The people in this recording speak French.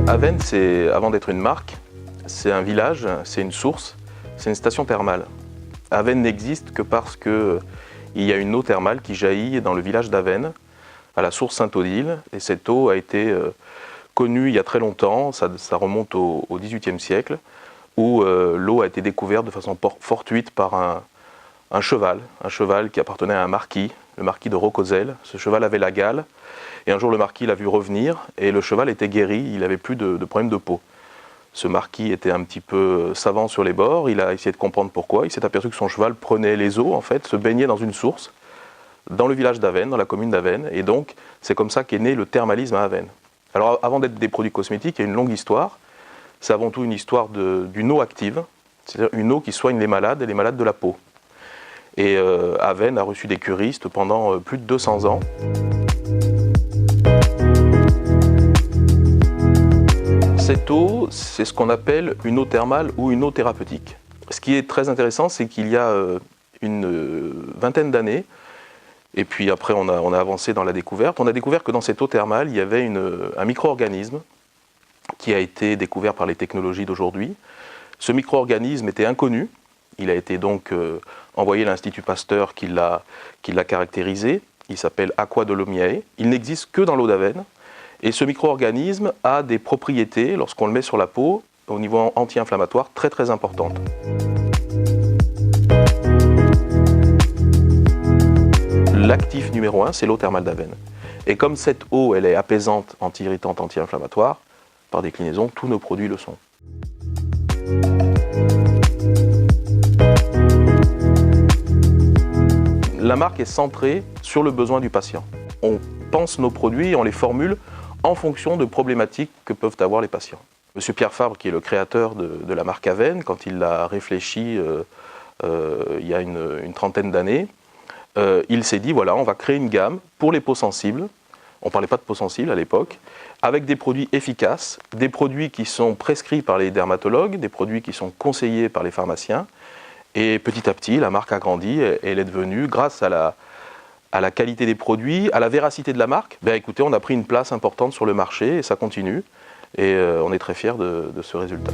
Avène, avant d'être une marque, c'est un village, c'est une source, c'est une station thermale. Avène n'existe que parce qu'il y a une eau thermale qui jaillit dans le village d'Avène, à la source Sainte-Odile, et cette eau a été connue il y a très longtemps, ça remonte au XVIIIe siècle, où l'eau a été découverte de façon fortuite par un cheval qui appartenait à un marquis, le marquis de Rocozels. Ce cheval avait la gale, et un jour le marquis l'a vu revenir, et le cheval était guéri, il n'avait plus de problème de peau. Ce marquis était un petit peu savant sur les bords, il a essayé de comprendre pourquoi, il s'est aperçu que son cheval prenait les eaux, en fait, se baignait dans une source, dans le village d'Avène, dans la commune d'Avène, et donc c'est comme ça qu'est né le thermalisme à Avène. Alors avant d'être des produits cosmétiques, il y a une longue histoire, c'est avant tout une histoire d'une eau active, c'est-à-dire une eau qui soigne les malades et les malades de la peau. Et Avène a reçu des curistes pendant plus de 200 ans. Cette eau, c'est ce qu'on appelle une eau thermale ou une eau thérapeutique. Ce qui est très intéressant, c'est qu'il y a une vingtaine d'années, et puis après on a avancé dans la découverte, on a découvert que dans cette eau thermale, il y avait un micro-organisme qui a été découvert par les technologies d'aujourd'hui. Ce micro-organisme était inconnu, il a été donc envoyé à l'Institut Pasteur qui l'a caractérisé, il s'appelle Aqua Dolomiae, il n'existe que dans l'eau d'Avène. Et ce micro-organisme a des propriétés, lorsqu'on le met sur la peau, au niveau anti-inflammatoire, très très importantes. L'actif numéro 1, c'est l'eau thermale d'Avène. Et comme cette eau, elle est apaisante, anti-irritante, anti-inflammatoire, par déclinaison, tous nos produits le sont. La marque est centrée sur le besoin du patient. On pense nos produits et on les formule en fonction de problématiques que peuvent avoir les patients. Monsieur Pierre Fabre, qui est le créateur de la marque Avène, quand il l'a réfléchi il y a une trentaine d'années, il s'est dit, voilà, on va créer une gamme pour les peaux sensibles, on ne parlait pas de peau sensible à l'époque, avec des produits efficaces, des produits qui sont prescrits par les dermatologues, des produits qui sont conseillés par les pharmaciens, et petit à petit, la marque a grandi, et elle est devenue, grâce à la qualité des produits, à la véracité de la marque, ben écoutez, on a pris une place importante sur le marché et ça continue. Et on est très fiers de ce résultat.